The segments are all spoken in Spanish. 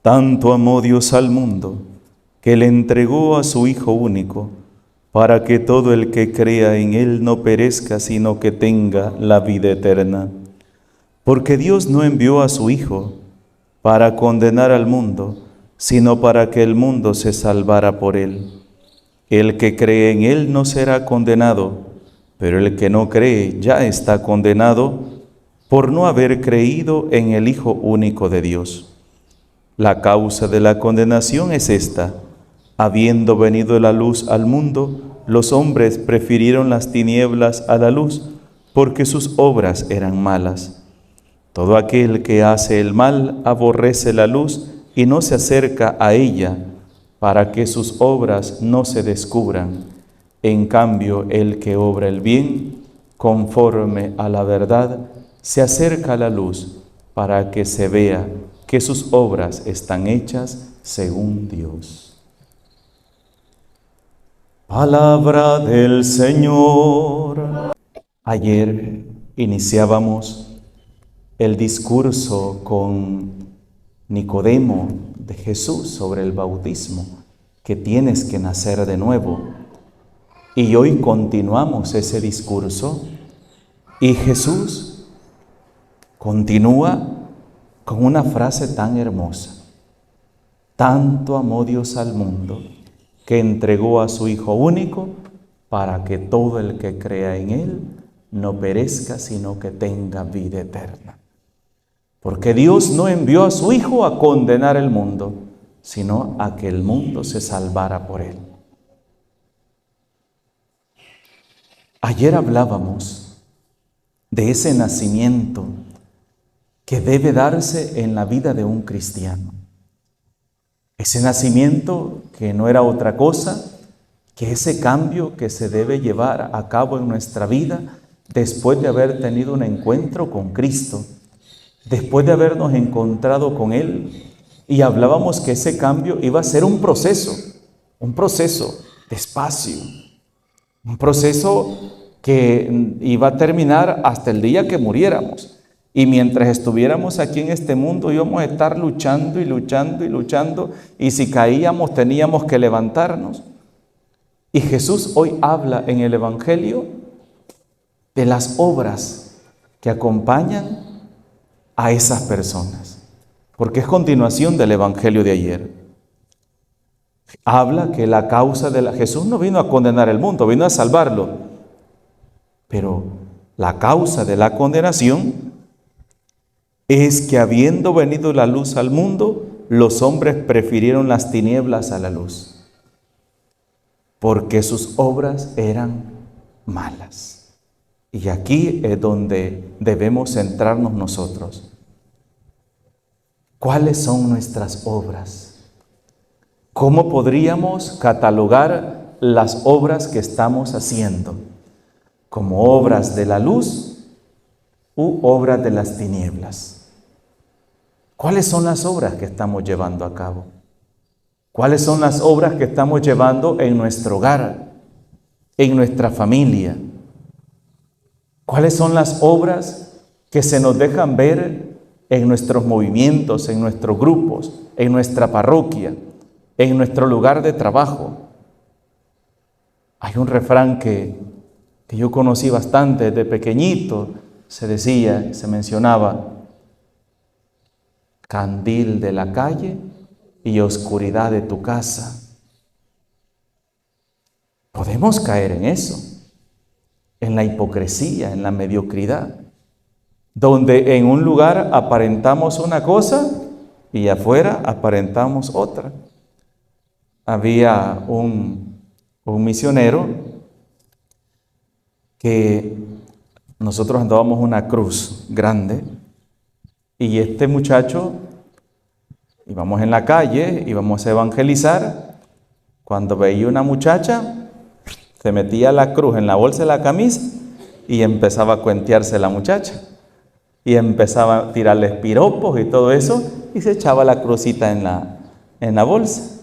Tanto amó Dios al mundo, que le entregó a su Hijo único, para que todo el que crea en Él no perezca, sino que tenga la vida eterna. Porque Dios no envió a su Hijo para condenar al mundo, sino para que el mundo se salvara por Él. El que cree en Él no será condenado, pero el que no cree ya está condenado por no haber creído en el Hijo único de Dios. La causa de la condenación es esta: habiendo venido la luz al mundo, los hombres prefirieron las tinieblas a la luz, porque sus obras eran malas. Todo aquel que hace el mal aborrece la luz y no se acerca a ella, para que sus obras no se descubran. En cambio, el que obra el bien, conforme a la verdad, se acerca a la luz, para que se vea que sus obras están hechas según Dios. Palabra del Señor. Ayer iniciábamos el discurso con Nicodemo de Jesús sobre el bautismo, que tienes que nacer de nuevo. Y hoy continuamos ese discurso y Jesús continúa con una frase tan hermosa: tanto amó Dios al mundo, que entregó a su Hijo único, para que todo el que crea en Él no perezca, sino que tenga vida eterna. Porque Dios no envió a su Hijo a condenar el mundo, sino a que el mundo se salvara por Él. Ayer hablábamos de ese nacimiento que debe darse en la vida de un cristiano. Ese nacimiento que no era otra cosa que ese cambio que se debe llevar a cabo en nuestra vida después de haber tenido un encuentro con Cristo, después de habernos encontrado con Él. Y hablábamos que ese cambio iba a ser un proceso despacio, un proceso que iba a terminar hasta el día que muriéramos. Y mientras estuviéramos aquí en este mundo íbamos a estar luchando y luchando y luchando, y si caíamos teníamos que levantarnos. Y Jesús hoy habla en el Evangelio de las obras que acompañan a esas personas, porque es continuación del Evangelio de ayer. Habla que la causa de Jesús no vino a condenar el mundo, vino a salvarlo, pero la causa de la condenación es que habiendo venido la luz al mundo, los hombres prefirieron las tinieblas a la luz, porque sus obras eran malas. Y aquí es donde debemos centrarnos nosotros. ¿Cuáles son nuestras obras? ¿Cómo podríamos catalogar las obras que estamos haciendo? ¿Como obras de la luz u obras de las tinieblas? ¿Cuáles son las obras que estamos llevando a cabo? ¿Cuáles son las obras que estamos llevando en nuestro hogar, en nuestra familia? ¿Cuáles son las obras que se nos dejan ver en nuestros movimientos, en nuestros grupos, en nuestra parroquia, en nuestro lugar de trabajo? Hay un refrán que yo conocí bastante desde pequeñito. Se decía, se mencionaba: candil de la calle y oscuridad de tu casa. Podemos caer en eso, en la hipocresía, en la mediocridad, donde en un lugar aparentamos una cosa y afuera aparentamos otra. Había un misionero que nosotros andábamos una cruz grande, y este muchacho, íbamos en la calle, íbamos a evangelizar, cuando veía una muchacha, se metía la cruz en la bolsa de la camisa y empezaba a cuentearse la muchacha. Y empezaba a tirarles piropos y todo eso, y se echaba la crucita en la bolsa.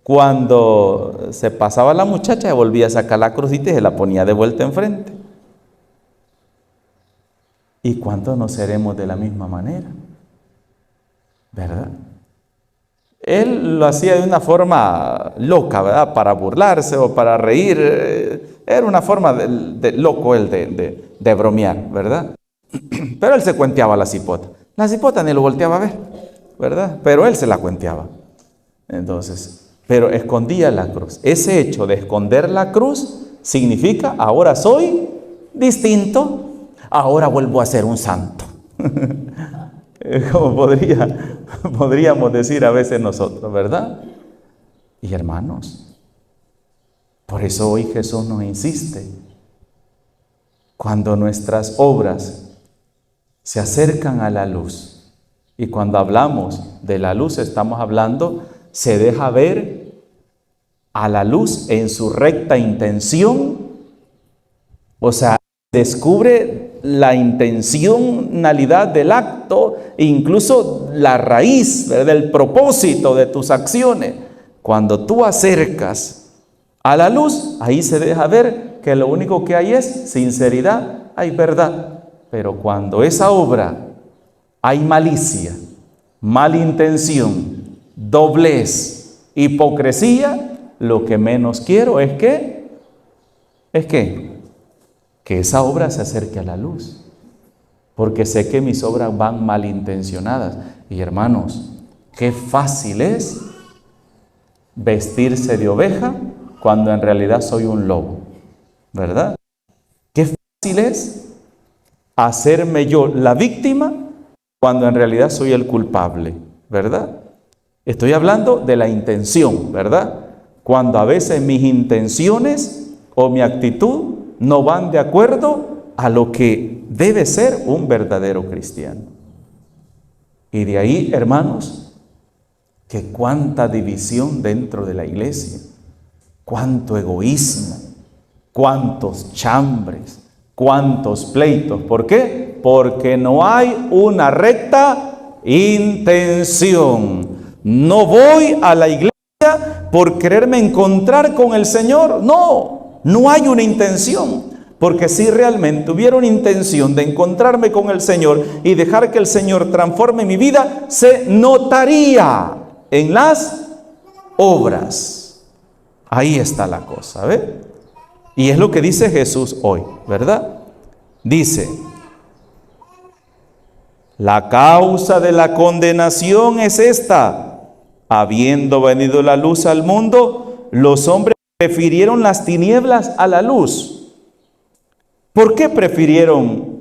Cuando se pasaba la muchacha, volvía a sacar la crucita y se la ponía de vuelta enfrente. ¿Y cuántos no seremos de la misma manera? ¿Verdad? él lo hacía de una forma loca, ¿verdad? Para burlarse o para reír. Era una forma de loco él de bromear, ¿verdad? Pero él se cuenteaba la cipota. La cipota ni lo volteaba a ver, ¿verdad? Pero él se la cuenteaba. Entonces, pero escondía la cruz. Ese hecho de esconder la cruz significa, ahora soy distinto, ahora vuelvo a ser un santo. Como podríamos decir a veces nosotros, ¿verdad? Y hermanos, por eso hoy Jesús nos insiste, cuando nuestras obras se acercan a la luz, y cuando hablamos de la luz estamos hablando, se deja ver a la luz en su recta intención, o sea, descubre la intencionalidad del acto, incluso la raíz del propósito de tus acciones. Cuando tú acercas a la luz, ahí se deja ver que lo único que hay es sinceridad, hay verdad. Pero cuando esa obra hay malicia, malintención, doblez, hipocresía, lo que menos quiero es que esa obra se acerque a la luz, porque sé que mis obras van malintencionadas. Y hermanos, qué fácil es vestirse de oveja cuando en realidad soy un lobo, ¿verdad? Qué fácil es hacerme yo la víctima cuando en realidad soy el culpable, ¿verdad? Estoy hablando de la intención, ¿verdad? Cuando a veces mis intenciones o mi actitud no van de acuerdo a lo que debe ser un verdadero cristiano. Y de ahí, hermanos, que cuánta división dentro de la iglesia, cuánto egoísmo, cuántos chambres, cuántos pleitos. ¿Por qué? Porque no hay una recta intención. No voy a la iglesia por quererme encontrar con el Señor. No hay una intención. Porque si realmente hubiera una intención de encontrarme con el Señor y dejar que el Señor transforme mi vida, se notaría en las obras. Ahí está la cosa, ¿ves? Y es lo que dice Jesús hoy, ¿verdad? Dice, la causa de la condenación es esta: habiendo venido la luz al mundo, los hombres prefirieron las tinieblas a la luz. ¿Por qué prefirieron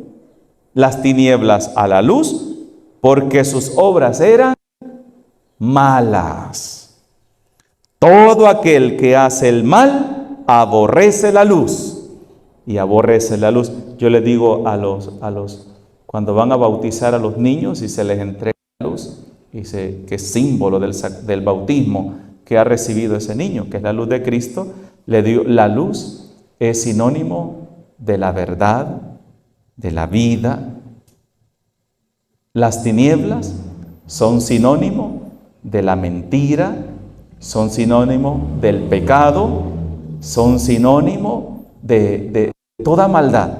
las tinieblas a la luz? Porque sus obras eran malas. Todo aquel que hace el mal aborrece la luz y aborrece la luz. Yo les digo a los cuando van a bautizar a los niños y se les entrega la luz, dice que es símbolo del bautismo que ha recibido ese niño, que es la luz de Cristo. Le digo, la luz es sinónimo de la verdad, de la vida. Las tinieblas son sinónimo de la mentira, son sinónimo del pecado, son sinónimo de toda maldad,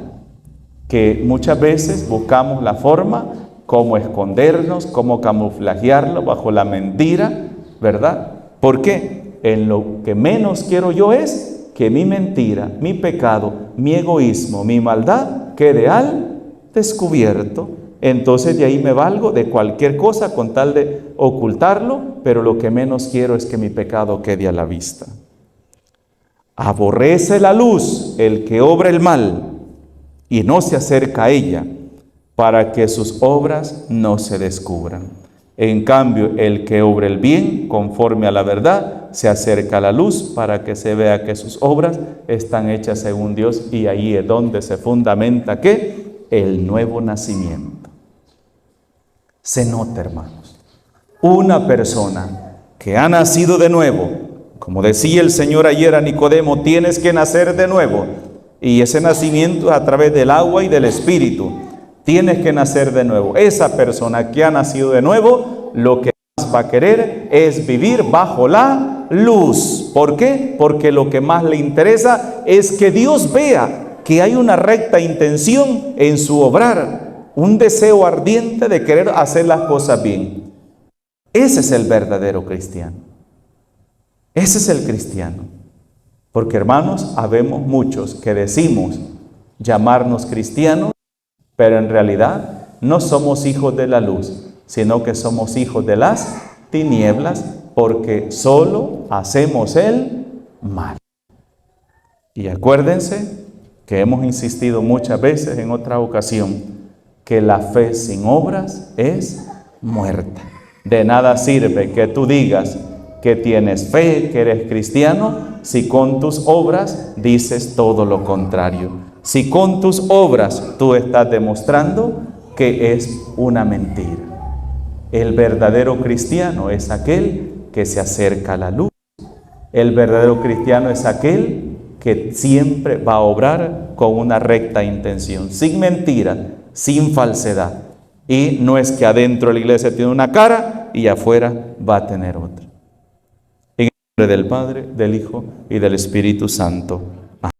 que muchas veces buscamos la forma como escondernos, como camuflajearlo bajo la mentira, ¿verdad? ¿Por qué? En lo que menos quiero yo es que mi mentira, mi pecado, mi egoísmo, mi maldad quede al descubierto. Entonces de ahí me valgo de cualquier cosa con tal de ocultarlo, pero lo que menos quiero es que mi pecado quede a la vista. Aborrece la luz el que obra el mal y no se acerca a ella, para que sus obras no se descubran. En cambio, el que obra el bien conforme a la verdad se acerca a la luz para que se vea que sus obras están hechas según Dios, y ahí es donde se fundamenta ¿qué? El nuevo nacimiento. Se nota, hermanos, una persona que ha nacido de nuevo, como decía el Señor ayer a Nicodemo, tienes que nacer de nuevo, y ese nacimiento es a través del agua y del Espíritu. Tienes que nacer de nuevo. Esa persona que ha nacido de nuevo, lo que más va a querer es vivir bajo la luz. ¿Por qué? Porque lo que más le interesa es que Dios vea que hay una recta intención en su obrar, un deseo ardiente de querer hacer las cosas bien. Ese es el verdadero cristiano. Ese es el cristiano. Porque, hermanos, habemos muchos que decimos llamarnos cristianos, pero en realidad no somos hijos de la luz, sino que somos hijos de las tinieblas, porque solo hacemos el mal. Y acuérdense que hemos insistido muchas veces en otra ocasión, que la fe sin obras es muerta. De nada sirve que tú digas que tienes fe, que eres cristiano, si con tus obras dices todo lo contrario. Si con tus obras tú estás demostrando que es una mentira. El verdadero cristiano es aquel que se acerca a la luz. El verdadero cristiano es aquel que siempre va a obrar con una recta intención, sin mentira, sin falsedad. Y no es que adentro de la iglesia tiene una cara y afuera va a tener otra. En el nombre del Padre, del Hijo y del Espíritu Santo.